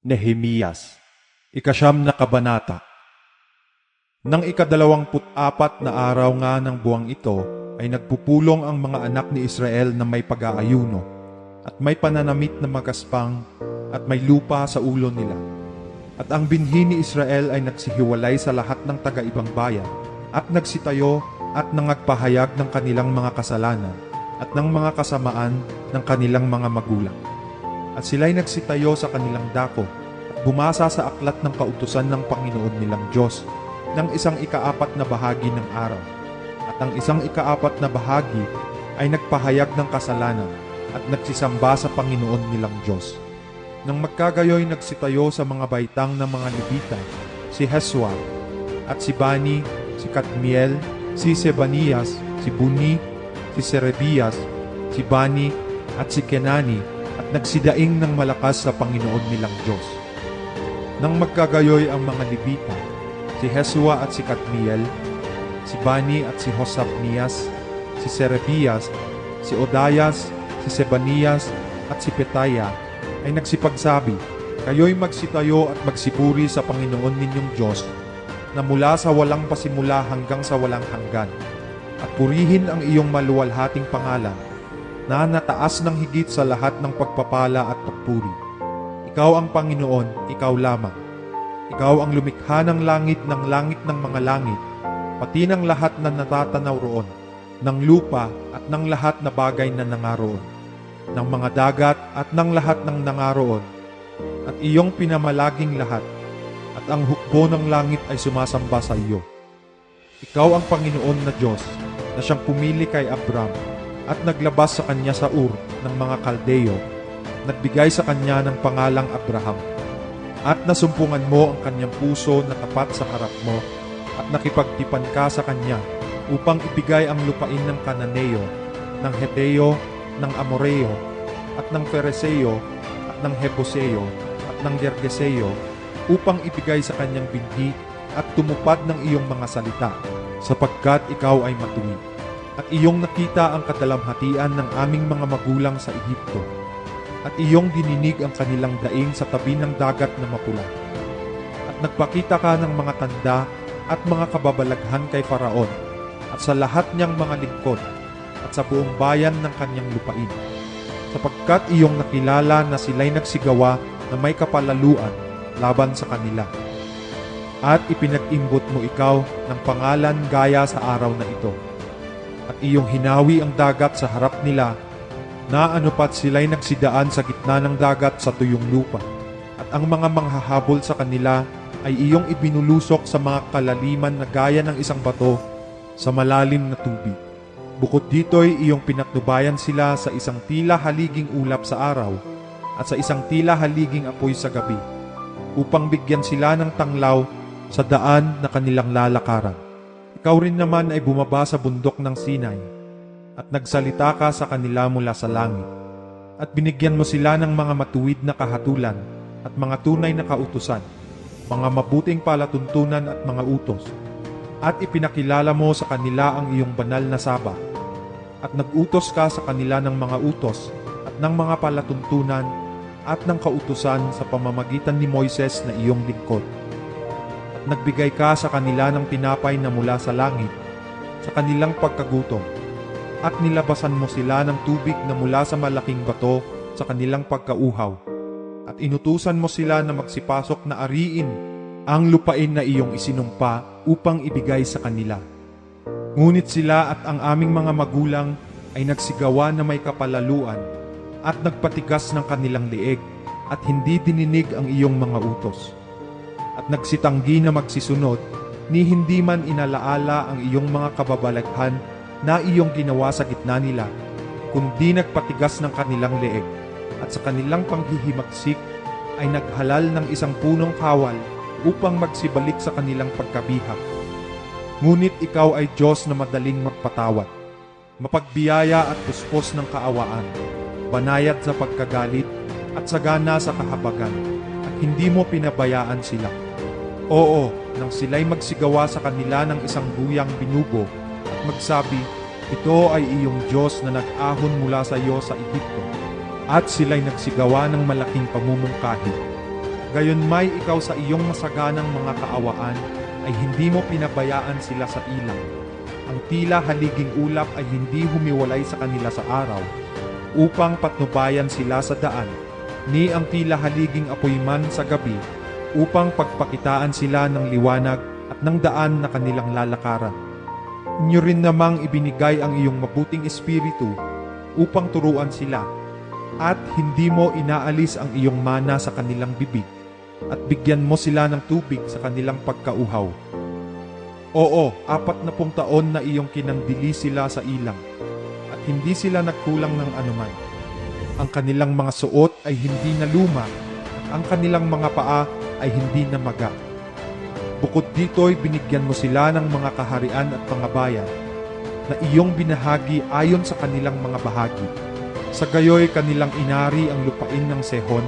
Nehemiyas, ikasyam na kabanata. Nang ika-24 na araw nga ng buwang ito, ay nagpupulong ang mga anak ni Israel na may pag-aayuno, at may pananamit na magaspang, at may lupa sa ulo nila. At ang binhi ni Israel ay nagsihiwalay sa lahat ng taga-ibang bayan, at nagsitayo at nangagpahayag ng kanilang mga kasalanan, at ng mga kasamaan ng kanilang mga magulang. At sila'y nagsitayo sa kanilang dako at bumasa sa aklat ng kautusan ng Panginoon nilang Diyos ng 1/4 na bahagi ng araw. At ang 1/4 na bahagi ay nagpahayag ng kasalanan at nagsisamba sa Panginoon nilang Diyos. Nang magkagayoy nagsitayo sa mga baitang ng mga Levita, si Hesua at si Bani, si Kadmiel, si Sebanias, si Buni, si Serebias, si Bani at si Kenani, at nagsidaing ng malakas sa Panginoon nilang Diyos. Nang magkagayoy ang mga Levita, si Hesua at si Kadmiel, si Bani at si Hosabnias, si Serebias, si Odayas, si Sebanias at si Petaya, ay nagsipagsabi, "Kayo'y magsitayo at magsipuri sa Panginoon ninyong Diyos na mula sa walang pasimula hanggang sa walang hanggan, at purihin ang iyong maluwalhating pangalan, na nataas ng higit sa lahat ng pagpapala at pagpuri. Ikaw ang Panginoon, ikaw lamang. Ikaw ang lumikha ng langit ng mga langit, pati ng lahat na natatanaw roon, ng lupa at ng lahat na bagay na nangaroon, ng mga dagat at ng lahat ng nangaroon, at iyong pinamalaging lahat, at ang hukbo ng langit ay sumasamba sa iyo. Ikaw ang Panginoon na Diyos na siyang pumili kay Abram at naglabas sa kanya sa Ur ng mga Kaldeo, nagbigay sa kanya ng pangalang Abraham, at nasumpungan mo ang kanyang puso na tapat sa harap mo, at nakipagtipan ka sa kanya upang ibigay ang lupain ng Kananeo, ng Heteo, ng Amoreo, at ng Fereseo, at ng Hebuseo, at ng Gergeseo, upang ibigay sa kanyang binhi at tumupad ng iyong mga salita, sapagkat ikaw ay matuwid. At iyong nakita ang kadalamhatian ng aming mga magulang sa Ehipto, at iyong dininig ang kanilang daing sa tabi ng dagat na mapula. At nagpakita ka ng mga tanda at mga kababalaghan kay Faraon, at sa lahat niyang mga lingkod, at sa buong bayan ng kanyang lupain, sapagkat iyong nakilala na sila'y nagsigawa na may kapalaluan laban sa kanila. At ipinag-imbot mo ikaw ng pangalan gaya sa araw na ito. At iyong hinawi ang dagat sa harap nila, na anupat sila'y nagsidaan sa gitna ng dagat sa tuyong lupa. At ang mga manghahabol sa kanila ay iyong ibinulusok sa mga kalaliman na gaya ng isang bato sa malalim na tubig. Bukod dito'y iyong pinatnubayan sila sa isang tila haliging ulap sa araw at sa isang tila haliging apoy sa gabi, upang bigyan sila ng tanglaw sa daan na kanilang lalakaran. Ikaw rin naman ay bumaba sa bundok ng Sinai, at nagsalita ka sa kanila mula sa langit, at binigyan mo sila ng mga matuwid na kahatulan at mga tunay na kautusan, mga mabuting palatuntunan at mga utos, at ipinakilala mo sa kanila ang iyong banal na saba, at nag-utos ka sa kanila ng mga utos at ng mga palatuntunan at ng kautusan sa pamamagitan ni Moises na iyong lingkod. Nagbigay ka sa kanila ng tinapay na mula sa langit sa kanilang pagkagutom, at nilabasan mo sila ng tubig na mula sa malaking bato sa kanilang pagkauhaw, at inutusan mo sila na magsipasok na ariin ang lupain na iyong isinumpa upang ibigay sa kanila. Ngunit sila at ang aming mga magulang ay nagsigawa na may kapalaluan at nagpatigas ng kanilang leeg, at hindi dininig ang iyong mga utos. At nagsitanggi na magsisunod, ni hindi man inalaala ang iyong mga kababalaghan na iyong ginawa sa gitna nila, kundi nagpatigas ng kanilang leeg, at sa kanilang panghihimagsik ay naghalal ng isang punong kawal upang magsibalik sa kanilang pagkabihag. Ngunit ikaw ay Diyos na madaling magpatawad, mapagbiyaya at puspos ng kaawaan, banayad sa pagkagalit at sagana sa kahabagan, at hindi mo pinabayaan sila. Oo, nang sila'y magsigawa sa kanila ng isang buyang binugo at magsabi, "Ito ay iyong Diyos na nag-ahon mula sa iyo sa Ehipto," at sila'y nagsigawa ng malaking pamumungkahi, Gayunmay ikaw sa iyong masaganang mga kaawaan ay hindi mo pinabayaan sila sa ilang. Ang tila haliging ulap ay hindi humiwalay sa kanila sa araw, upang patnubayan sila sa daan, ni ang tila haliging apoy man sa gabi, upang pagpakitaan sila ng liwanag at ng daan na kanilang lalakaran. Inyo rin namang ibinigay ang iyong mabuting espiritu upang turuan sila, at hindi mo inaalis ang iyong mana sa kanilang bibig, at bigyan mo sila ng tubig sa kanilang pagkauhaw. Oo, 40 taon na iyong kinandili sila sa ilang, at hindi sila nagkulang ng anuman. Ang kanilang mga suot ay hindi na luma, at ang kanilang mga paa ay hindi na maga. Bukod dito'y binigyan mo sila ng mga kaharian at mga bayan, na iyong binahagi ayon sa kanilang mga bahagi. Sa gayoy kanilang inari ang lupain ng Sehon,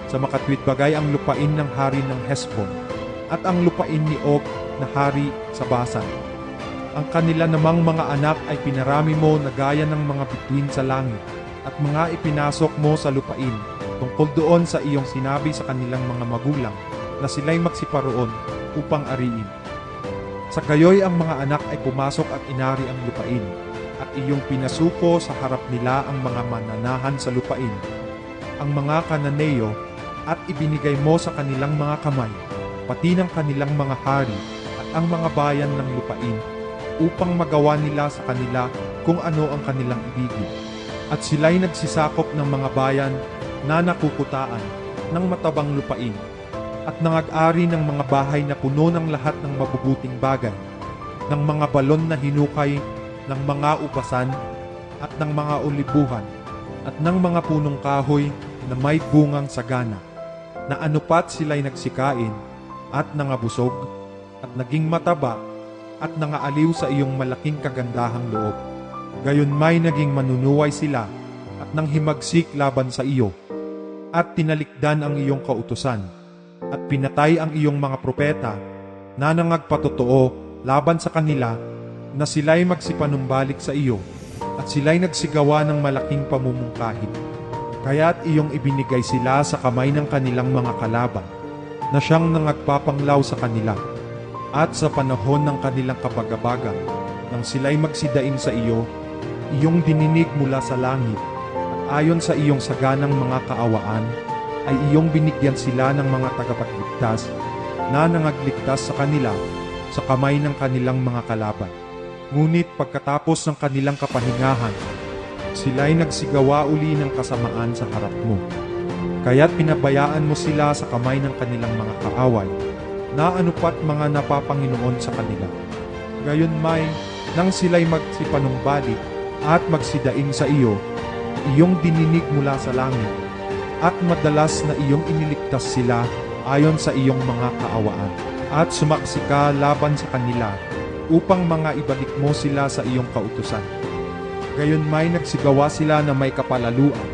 sa makatwid bagay ang lupain ng hari ng Hesbon, at ang lupain ni Og na hari sa Basan. Ang kanila namang mga anak ay pinarami mo na gaya ng mga bituin sa langit, at mga ipinasok mo sa lupain, tungkol doon sa iyong sinabi sa kanilang mga magulang, na sila'y magsiparoon upang ariin. Sa gayoy ang mga anak ay pumasok at inari ang lupain, at iyong pinasuko sa harap nila ang mga mananahan sa lupain, ang mga Kananeo, at ibinigay mo sa kanilang mga kamay, pati ng kanilang mga hari at ang mga bayan ng lupain, upang magawa nila sa kanila kung ano ang kanilang ibigin. At sila'y nagsisakop ng mga bayan na nakukutaan ng matabang lupain, at nangag-ari ng mga bahay na puno ng lahat ng mabubuting bagay, ng mga balon na hinukay, ng mga upasan, at ng mga olibuhan, at ng mga punong kahoy na may bungang sagana, na anupat sila'y nagsikain, at nangabusog, at naging mataba, at nangaaliw sa iyong malaking kagandahang loob. Gayunmay naging manunuway sila, at nanghimagsik laban sa iyo, at tinalikdan ang iyong kautusan, at pinatay ang iyong mga propeta, na nangagpatotoo laban sa kanila, na sila'y magsipanumbalik sa iyo, at sila'y nagsigawa ng malaking pamumungkahi. Kaya't iyong ibinigay sila sa kamay ng kanilang mga kalaban, na siyang nangagpapanglaw sa kanila, at sa panahon ng kanilang kapagabagan, nang sila'y magsidain sa iyo, iyong dininig mula sa langit, at ayon sa iyong saganang mga kaawaan, ay iyong binigyan sila ng mga tagapagligtas, na nangagligtas sa kanila, sa kamay ng kanilang mga kalaban. Ngunit pagkatapos ng kanilang kapahingahan, sila'y nagsigawa uli ng kasamaan sa harap mo. Kaya't pinabayaan mo sila sa kamay ng kanilang mga kaaway, na anupat mga napapanginoon sa kanila. Gayunmay, nang sila'y magsipanumbalik at magsidaing sa iyo, iyong dininig mula sa langit, at madalas na iyong iniligtas sila ayon sa iyong mga kaawaan, at sumaksi ka laban sa kanila, upang mga ibalik mo sila sa iyong kautusan. Gayunmay nagsigawa sila na may kapalaluan,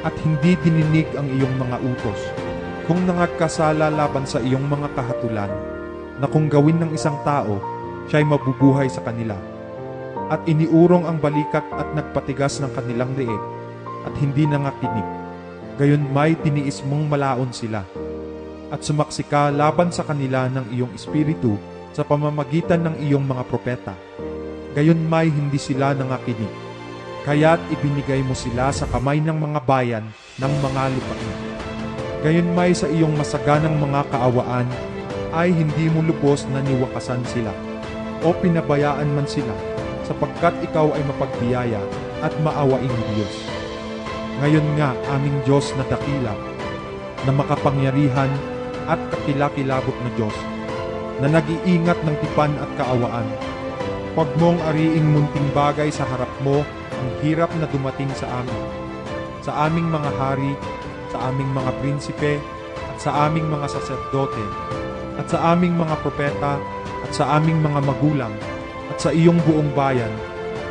at hindi dininig ang iyong mga utos, kung nangagkasala laban sa iyong mga kahatulan, na kung gawin ng isang tao, siya'y mabubuhay sa kanila. At iniurong ang balikat at nagpatigas ng kanilang leeg, at hindi nangakinig. Gayunmay tiniis mong malaon sila, at sumaksi ka laban sa kanila ng iyong espiritu sa pamamagitan ng iyong mga propeta. Gayunmay hindi sila nangakinig. Kaya't ibinigay mo sila sa kamay ng mga bayan ng mga lupain. Gayunmay sa iyong masaganang mga kaawaan ay hindi mo lubos na niwakasan sila o pinabayaan man sila, sapagkat ikaw ay mapagbiyaya at maawaing Diyos. Ngayon nga, aming Diyos na dakila, na makapangyarihan at kakilakilabot na Diyos, na nag-iingat ng tipan at kaawaan. Huwag mong ariing munting bagay sa harap mo ang hirap na dumating sa amin, sa aming mga hari, sa aming mga prinsipe, at sa aming mga saserdote, at sa aming mga propeta, at sa aming mga magulang, at sa iyong buong bayan,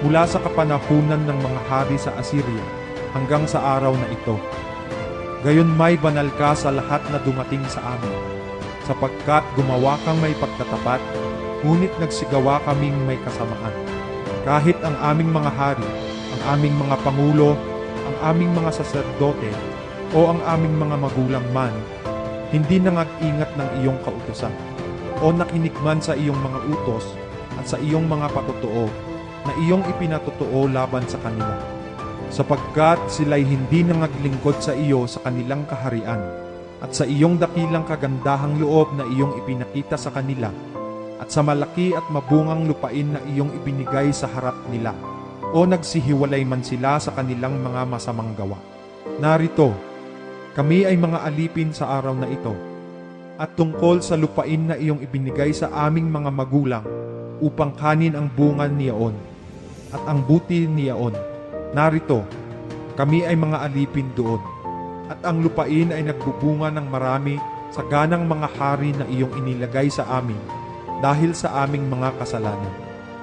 mula sa kapanahunan ng mga hari sa Assyria, hanggang sa araw na ito. Gayunmay banal ka sa lahat na dumating sa amin, sapagkat gumawa kang may pagtatapat, ngunit nagsigawa kaming may kasamaan. Kahit ang aming mga hari, ang aming mga pangulo, ang aming mga saserdote, o ang aming mga magulang man, hindi nangag-ingat ng iyong kautusan, o nakinig man sa iyong mga utos at sa iyong mga patotoo na iyong ipinatotoo laban sa kanila, sapagkat sila'y hindi nangaglingkod sa iyo sa kanilang kaharian at sa iyong dakilang kagandahang loob na iyong ipinakita sa kanila at sa malaki at mabungang lupain na iyong ibinigay sa harap nila, o nagsihiwalay man sila sa kanilang mga masamang gawa. Narito, kami ay mga alipin sa araw na ito, at tungkol sa lupain na iyong ibinigay sa aming mga magulang upang kanin ang bunga niyaon at ang buti niyaon. Narito, kami ay mga alipin doon, at ang lupain ay nagbubunga ng marami sa ganang mga hari na iyong inilagay sa amin dahil sa aming mga kasalanan.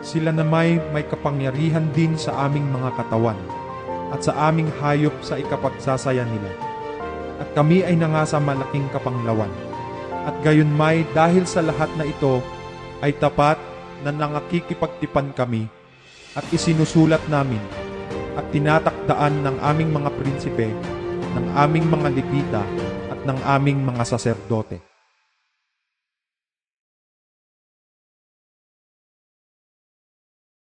Sila na may kapangyarihan din sa aming mga katawan at sa aming hayop sa ikapagsasaya nila. At kami ay nangasa malaking kapanglawan. At gayon may dahil sa lahat na ito ay tapat na nangakikipagtipan kami at isinusulat namin at tinatakdaan ng aming mga prinsipe, ng aming mga lipita at ng aming mga saserdote.